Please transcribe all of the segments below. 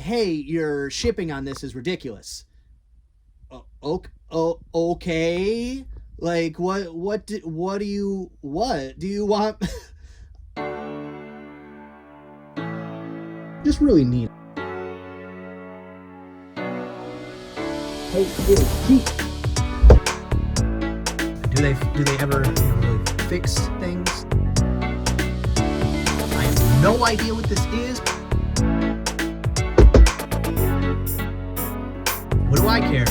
hey, your shipping on this is ridiculous. Okay. Like, what do you want? Just really neat. Hey, Pete. Do they ever really fix things? I have no idea what this is. What do I care?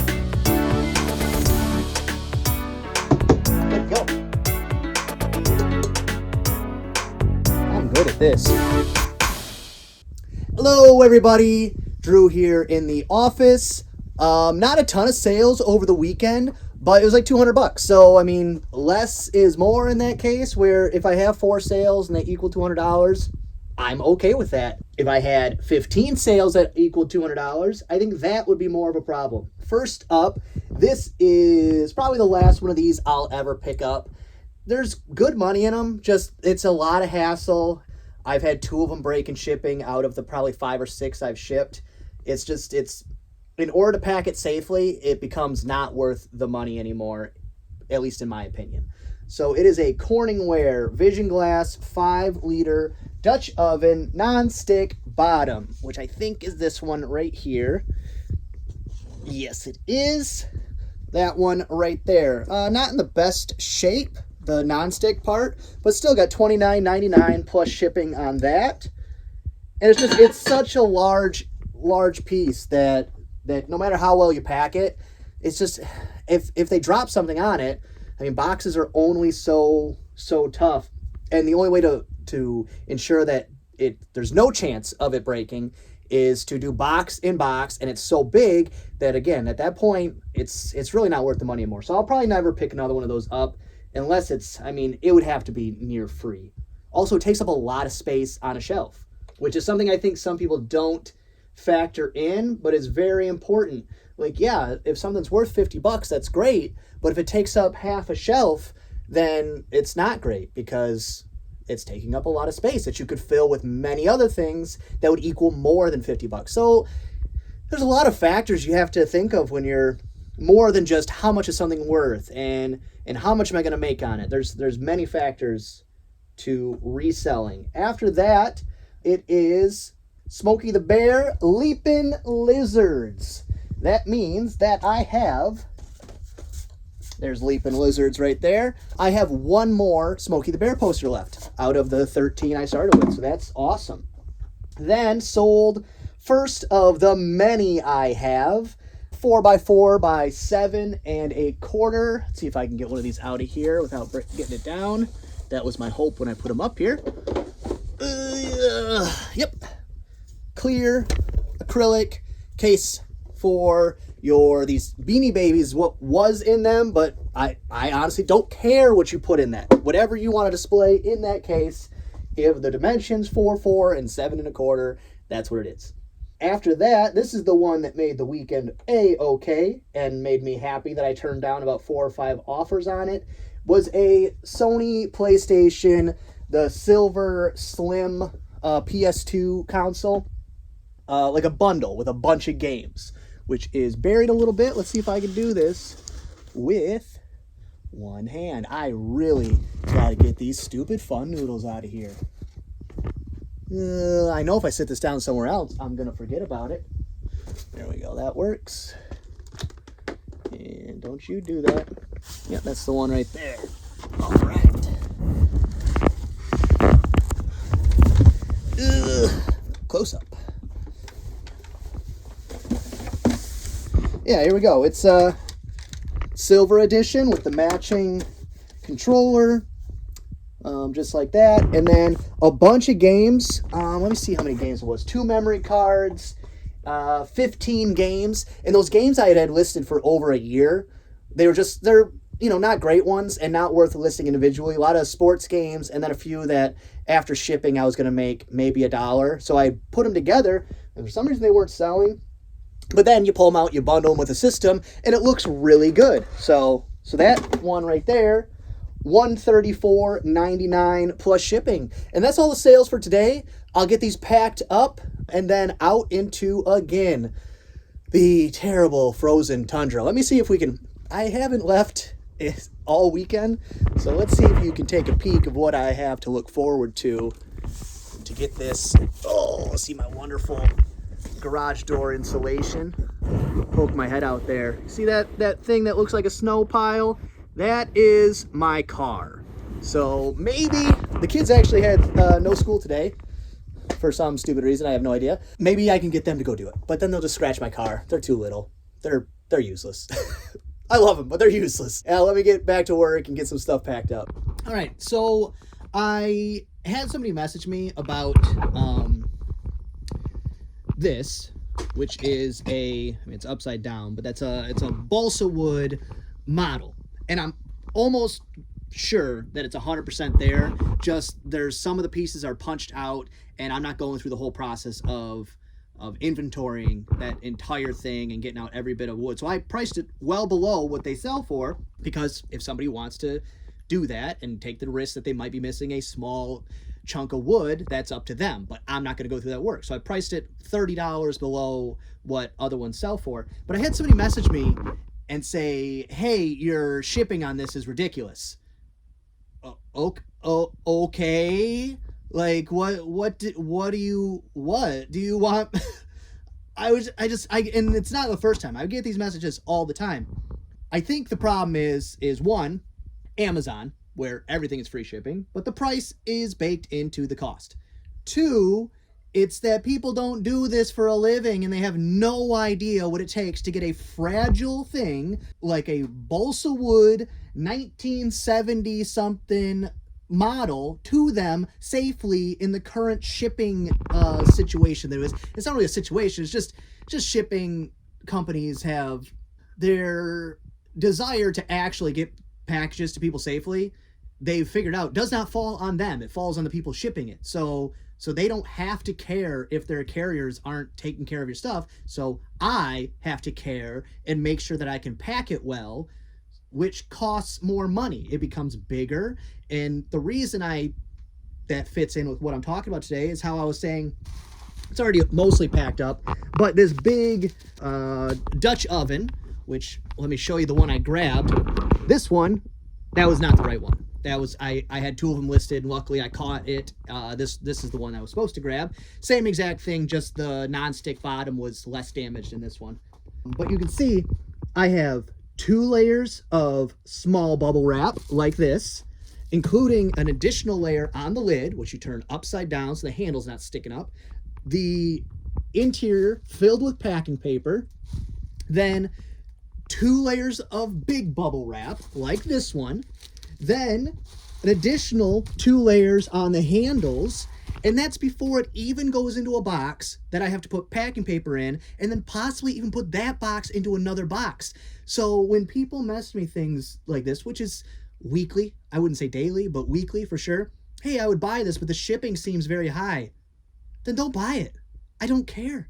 Let's go. I'm good at this. Hello, everybody. Drew here in the office. Not a ton of sales over the weekend, but it was like $200. So, I mean, less is more in that case, where if I have 4 sales and they equal $200, I'm okay with that. If I had 15 sales that equal $200, I think that would be more of a problem. First up, this is probably the last one of these I'll ever pick up. There's good money in them, just it's a lot of hassle. I've had 2 of them break in shipping out of the probably 5 or 6 I've shipped. It's in order to pack it safely, it becomes not worth the money anymore, at least in my opinion. So it is a Corningware Vision Glass 5-liter Dutch oven non-stick bottom, which I think is this one right here. Yes, it is. That one right there. Not in the best shape, the non-stick part, but still got $29.99 plus shipping on that. And it's such a large piece that no matter how well you pack it, it's just if they drop something on it, I mean, boxes are only so tough, and the only way to ensure that there's no chance of it breaking is to do box in box, and it's so big that, again, at that point, it's really not worth the money anymore. So I'll probably never pick another one of those up unless it would have to be near free. Also, it takes up a lot of space on a shelf, which is something I think some people don't factor in, but is very important. Like, yeah, if something's worth $50, that's great, but if it takes up half a shelf, then it's not great because it's taking up a lot of space that you could fill with many other things that would equal more than $50. So there's a lot of factors you have to think of when you're more than just how much is something worth and how much am I going to make on it. There's many factors to reselling. After that, it is Smokey the Bear Leapin' Lizards. That means that there's Leapin' Lizards right there. I have one more Smokey the Bear poster left out of the 13 I started with, so that's awesome. Then sold first of the many I have, 4x4 by 7 1/4. Let's see if I can get one of these out of here without getting it down. That was my hope when I put them up here. Yep. Clear acrylic case for these Beanie Babies, what was in them, but I honestly don't care what you put in that. Whatever you want to display in that case, if the dimensions 4x4 and 7 1/4, that's what it is. After that, this is the one that made the weekend A-okay and made me happy that I turned down about 4 or 5 offers on it, was a Sony PlayStation, the Silver Slim PS2 console, like a bundle with a bunch of games, which is buried a little bit. Let's see if I can do this with one hand. I really gotta get these stupid fun noodles out of here. I know if I sit this down somewhere else, I'm gonna forget about it. There we go, that works. And don't you do that. Yep, that's the one right there. All right. Close up. Yeah, here we go. It's a silver edition with the matching controller, just like that. And then a bunch of games. Let me see how many games it was. 2 memory cards, 15 games. And those games I had listed for over a year, they're not great ones and not worth listing individually. A lot of sports games, and then a few that after shipping I was going to make maybe $1. So I put them together, and for some reason they weren't selling. But then you pull them out, you bundle them with a system, and it looks really good. So that one right there, $134.99 plus shipping. And that's all the sales for today. I'll get these packed up. and then out into, again, the terrible frozen tundra. Let me see if we can... I haven't left all weekend, so let's see if you can take a peek of what I have to look forward to get this. Oh, see my wonderful garage door insulation. Poke my head out there. See that thing that looks like a snow pile? That is my car. So maybe the kids actually had no school today for some stupid reason. I have no idea. Maybe I can get them to go do it, but then they'll just scratch my car. They're too little. They're useless. I love them, but they're useless. Let me get back to work and get some stuff packed up. All right, so I had somebody message me about this, which is it's upside down, but it's a balsa wood model, and I'm almost sure that it's 100% there. Just there's some of the pieces are punched out, and I'm not going through the whole process of inventorying that entire thing and getting out every bit of wood. So I priced it well below what they sell for, because if somebody wants to do that and take the risk that they might be missing a small chunk of wood, that's up to them, but I'm not going to go through that work. So I priced it $30 below what other ones sell for. But I had somebody message me and say, hey, your shipping on this is ridiculous. Okay. Like, what do you want? And it's not the first time. I get these messages all the time. I think the problem is one, Amazon, where everything is free shipping, but the price is baked into the cost. Two, it's that people don't do this for a living and they have no idea what it takes to get a fragile thing like a balsa wood 1970 something model to them safely in the current shipping situation there is. It's not really a situation, it's just shipping companies have their desire to actually get packages to people safely. They've figured out does not fall on them, it falls on the people shipping it. So they don't have to care if their carriers aren't taking care of your stuff. So I have to care and make sure that I can pack it well, which costs more money. It becomes bigger. And the reason that fits in with what I'm talking about today is how I was saying it's already mostly packed up, but this big Dutch oven, which let me show you the one I grabbed. This one, that was not the right one. That was I had two of them listed, and luckily I caught it. This is the one I was supposed to grab. Same exact thing, just the non-stick bottom was less damaged than this one. But you can see I have 2 layers of small bubble wrap like this, including an additional layer on the lid, which you turn upside down so the handle's not sticking up. The interior filled with packing paper. Then 2 layers of big bubble wrap like this one. Then an additional 2 layers on the handles, and that's before it even goes into a box that I have to put packing paper in, and then possibly even put that box into another box. So when people mess me things like this, which is weekly, I wouldn't say daily, but weekly for sure, hey, I would buy this, but the shipping seems very high, then don't buy it. I don't care.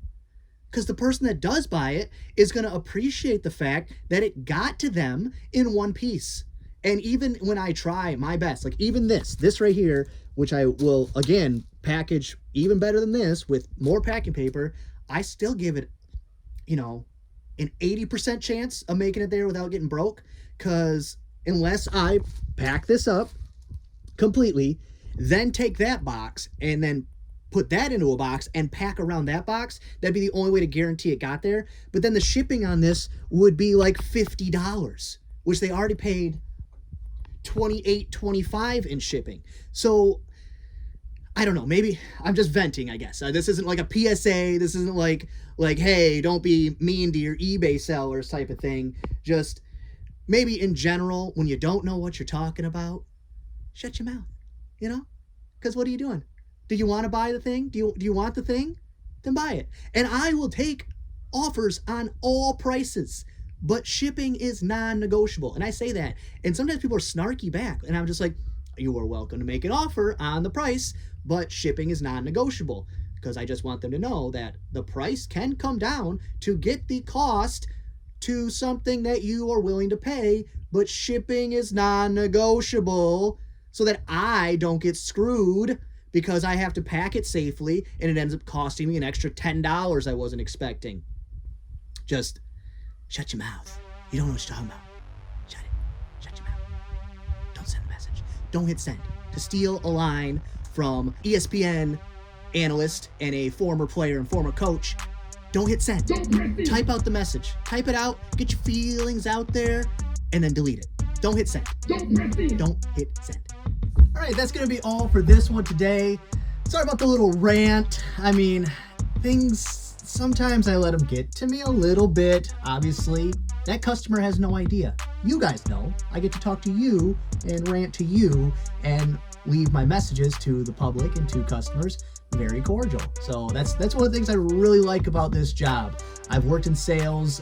Because the person that does buy it is going to appreciate the fact that it got to them in one piece. And even when I try my best, like even this right here, which I will, again, package even better than this with more packing paper, I still give it, an 80% chance of making it there without getting broke. Because unless I pack this up completely, then take that box and then put that into a box and pack around that box, that'd be the only way to guarantee it got there. But then the shipping on this would be like $50, which they already paid $28.25 in shipping. So I don't know, maybe I'm just venting, I guess. This isn't like a PSA. This isn't like, hey, don't be mean to your eBay sellers type of thing. Just maybe in general, when you don't know what you're talking about, shut your mouth, because what are you doing? Do you want to buy the thing? Do you want the thing? Then buy it. And I will take offers on all prices, but shipping is non-negotiable. And I say that, and sometimes people are snarky back, and I'm just like, you are welcome to make an offer on the price, but shipping is non-negotiable, because I just want them to know that the price can come down to get the cost to something that you are willing to pay, but shipping is non-negotiable, so that I don't get screwed because I have to pack it safely, and it ends up costing me an extra $10 I wasn't expecting. Just shut your mouth. You don't know what you're talking about. Shut it. Shut your mouth. Don't send the message. Don't hit send. To steal a line from ESPN analyst and a former player and former coach, don't hit send. Type out the message. Type it out. Get your feelings out there, and then delete it. Don't hit send. Don't hit send. All right, that's going to be all for this one today. Sorry about the little rant. I mean, things, sometimes I let them get to me a little bit. Obviously, that customer has no idea. You guys know. I get to talk to you and rant to you and leave my messages to the public and to customers very cordial. So that's one of the things I really like about this job. I've worked in sales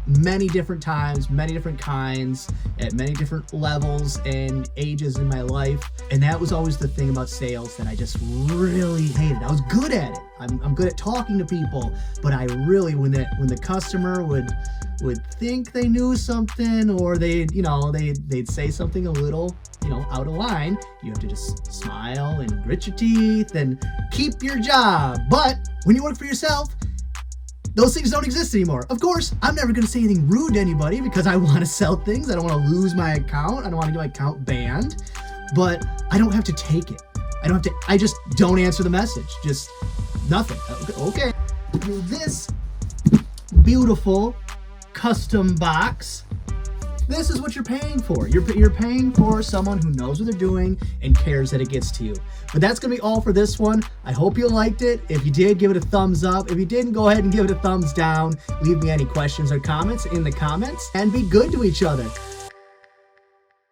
many different times, many different kinds, at many different levels and ages in my life. And that was always the thing about sales that I just really hated. I was good at it. I'm good at talking to people, but I really, when the customer would think they knew something, or they'd say something a little, out of line, you have to just smile and grit your teeth and keep your job. But when you work for yourself, those things don't exist anymore. Of course, I'm never going to say anything rude to anybody because I want to sell things. I don't want to lose my account. I don't want to get my account banned. But I don't have to take it. I just don't answer the message. Just nothing. Okay. This beautiful custom box, this is what you're paying for. You're paying for someone who knows what they're doing and cares that it gets to you. But that's going to be all for this one. I hope you liked it. If you did, give it a thumbs up. If you didn't, go ahead and give it a thumbs down. Leave me any questions or comments in the comments, and be good to each other.